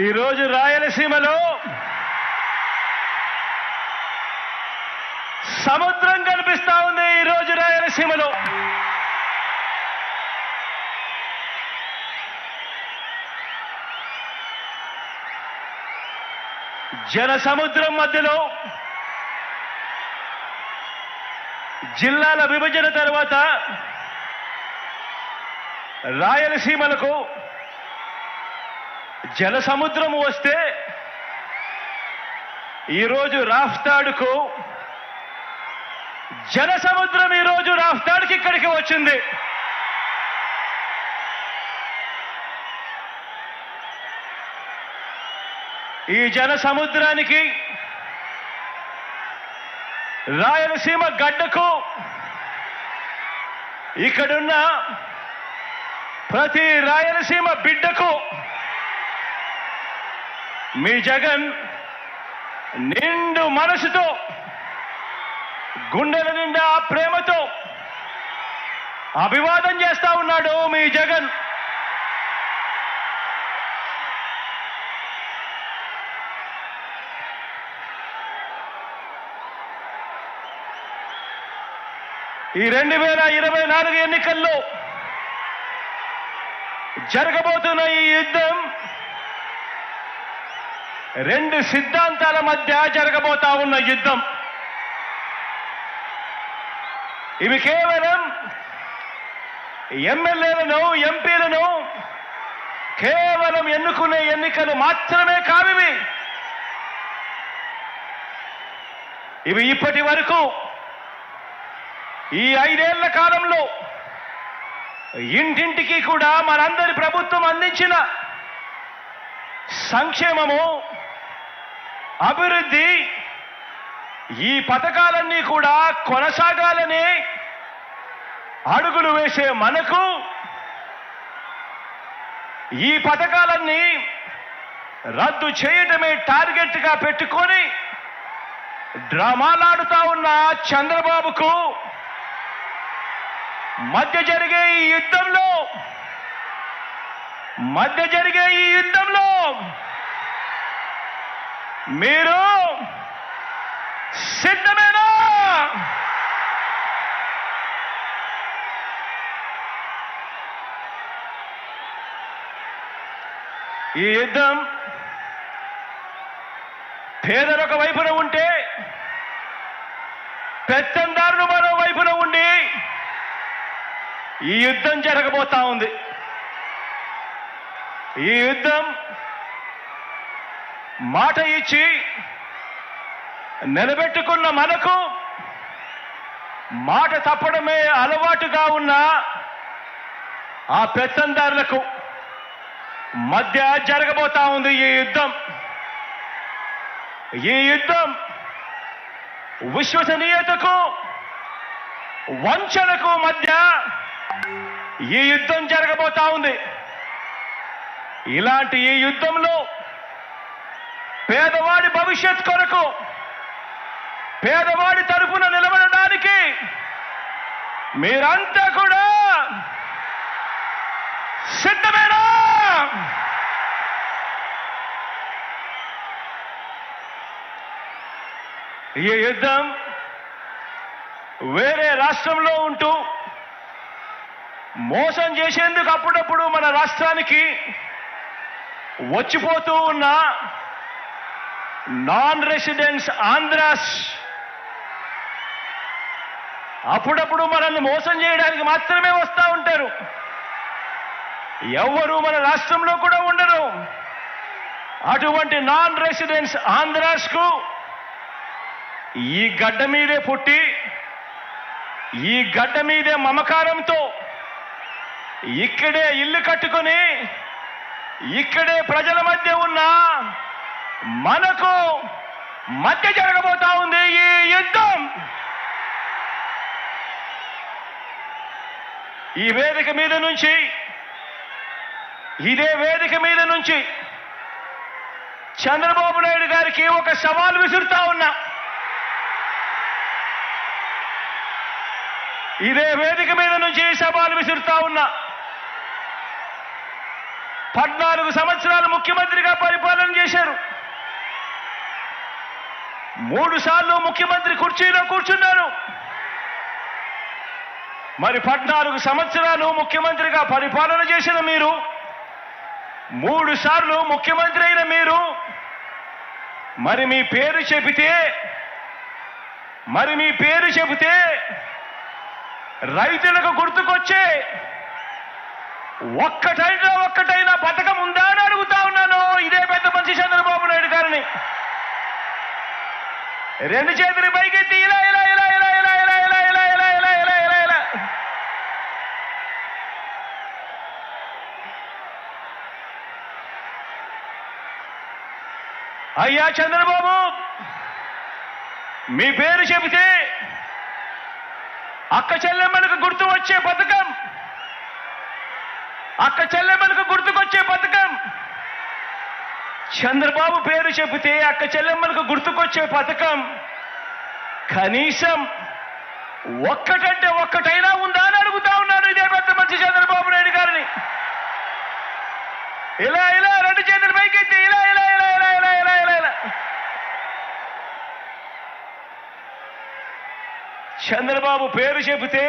ఈరోజు రాయలసీమలో సముద్రం కనిపిస్తా ఉంది. ఈరోజు రాయలసీమలో జన సముద్రం మధ్యలో జిల్లాల విభజన తర్వాత రాయలసీమలకు జల సముద్రం వస్తే ఈరోజు రాఫ్తాడుకు జన సముద్రం ఈరోజు రాఫ్తాడుకి ఇక్కడికి వచ్చింది. ఈ జన సముద్రానికి రాయలసీమ గడ్డకు ఇక్కడున్న ప్రతి రాయలసీమ బిడ్డకు మీ జగన్ నిండు మనసుతో గుండెల నిండా ప్రేమతో అభివాదం చేస్తా ఉన్నాడు. మీ జగన్ ఈ 2024 ఎన్నికల్లో జరగబోతున్న ఈ యుద్ధం రెండు సిద్ధాంతాల మధ్య జరగబోతా ఉన్న యుద్ధం. ఇవి కేవలం ఎమ్మెల్యేలను ఎంపీలను కేవలం ఎన్నుకునే ఎన్నికలు మాత్రమే కావివి. ఇవి ఇప్పటి వరకు ఈ 5 ఏళ్ల కాలంలో ఇంటింటికి కూడా మనందరి ప్రభుత్వం అందించిన సంక్షేమము, అభివృద్ధి, ఈ పథకాలన్నీ కూడా కొనసాగాలని అడుగులు వేసే మనకు ఈ పథకాలన్నీ రద్దు చేయటమే టార్గెట్గా పెట్టుకొని డ్రామాలాడుతా ఉన్న చంద్రబాబుకు మధ్య జరిగే ఈ యుద్ధంలో మీరు సిద్ధమేనా? ఈ యుద్ధం పేదలొక వైపున ఉంటే పెత్తందారులు మరో వైపున ఉండి ఈ యుద్ధం జరగబోతా ఉంది. ఈ యుద్ధం మాట ఇచ్చి నిలబెట్టుకున్న మనకు మాట తప్పడమే అలవాటుగా ఉన్న ఆ పెత్తందారులకు మధ్య జరగబోతా ఉంది ఈ యుద్ధం. ఈ యుద్ధం విశ్వసనీయతకు వంచనకు మధ్య ఈ యుద్ధం జరగబోతా ఉంది. ఇలాంటి ఈ యుద్ధంలో పేదవాడి భవిష్యత్ కొరకు, పేదవాడి తరపున నిలబడడానికి మీరంతా కూడా సిద్ధమేనా? ఈ యుద్ధం వేరే రాష్ట్రంలో ఉంటూ మోసం చేసేందుకు అప్పుడప్పుడు మన రాష్ట్రానికి వచ్చిపోతూ ఉన్న నాన్ రెసిడెంట్స్ ఆంధ్రాస్ అప్పుడప్పుడు మనల్ని మోసం చేయడానికి మాత్రమే వస్తూ ఉంటారు. ఎవ్వరూ మన రాష్ట్రంలో కూడా ఉండరు. అటువంటి నాన్ రెసిడెంట్స్ ఆంధ్రాస్కు ఈ గడ్డ మీదే పుట్టి, ఈ గడ్డ మీదే మమకారంతో ఇక్కడే ఇల్లు కట్టుకొని ఇక్కడే ప్రజల మధ్య ఉన్న మనకు మధ్య జరగబోతా ఉంది ఈ యుద్ధం. ఈ వేదిక మీద నుంచి, ఇదే వేదిక మీద నుంచి చంద్రబాబు నాయుడు గారికి ఒక సవాల్ విసురుతా ఉన్నా. ఇదే వేదిక మీద నుంచి సవాల్ విసురుతా ఉన్నా. 14 సంవత్సరాలు ముఖ్యమంత్రిగా పరిపాలన చేశారు. 3 సార్లు ముఖ్యమంత్రి కుర్చీలో కూర్చున్నారు. మరి 14 సంవత్సరాలు ముఖ్యమంత్రిగా పరిపాలన చేసిన మీరు, 3 సార్లు ముఖ్యమంత్రి అయిన మీరు, మరి మీ పేరు చెబితే రైతులకు గుర్తుకొచ్చే ఒక్కటైనా పథకం ఉందా అని అడుగుతా ఉన్నాను ఇదే పెద్ద మనిషి చంద్రబాబు నాయుడు గారిని. 2 చేతులు పైకెత్తి ఇలా ఇలా ఇలా ఇలా ఇలా ఇలా ఇలా ఇలా ఇలా ఇలా ఇలా ఇలా ఇలా. అయ్యా చంద్రబాబు, మీ పేరు చెబితే అక్క చెల్లెమ్మలకు గుర్తుకొచ్చే పథకం, చంద్రబాబు పేరు చెబితే అక్క చెల్లెమ్మలకు గుర్తుకొచ్చే పథకం కనీసం ఒక్కటైనా ఉందా అని అడుగుతా ఉన్నాను ఇదే పెద్ద మనిషి చంద్రబాబు నాయుడు గారిని. ఇలా ఇలా 2 చేతులు పైకెత్తి ఇలా ఇలా ఇలా ఇలా ఇలా ఇలా ఇలా ఇలా. చంద్రబాబు పేరు చెబితే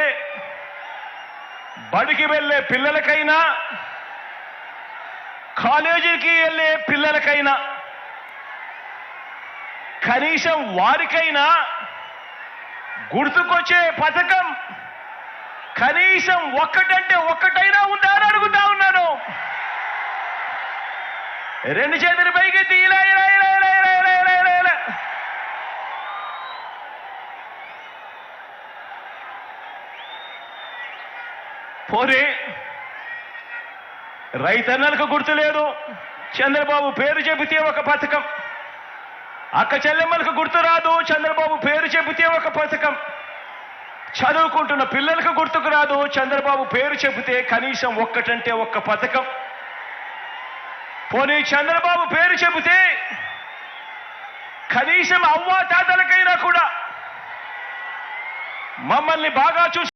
బడికి వెళ్ళే పిల్లలకైనా, కాలేజీకి వెళ్ళే పిల్లలకైనా, కనీసం వారికైనా గుర్తుకొచ్చే పథకం కనీసం ఒక్కటైనా ఉందా అని అడుగుతా ఉన్నాను. 2 చేతులు పైకెత్తి ఇలా ఇలా ఇలా ఇలా ఇలా ఇలా ఇలా ఇలా ఇలా. పోనీ రైతన్నలకు గుర్తు లేదు, చంద్రబాబు పేరు చెబితే ఒక పథకం. అక్క చెల్లెమ్మలకు గుర్తు రాదు, చంద్రబాబు పేరు చెబితే ఒక పథకం. చదువుకుంటున్న పిల్లలకు గుర్తుకు రాదు, చంద్రబాబు పేరు చెబితే కనీసం ఒక్క పథకం. పోనీ చంద్రబాబు పేరు చెబితే కనీసం అవ్వా తాతలకైనా కూడా మమ్మల్ని బాగా చూసి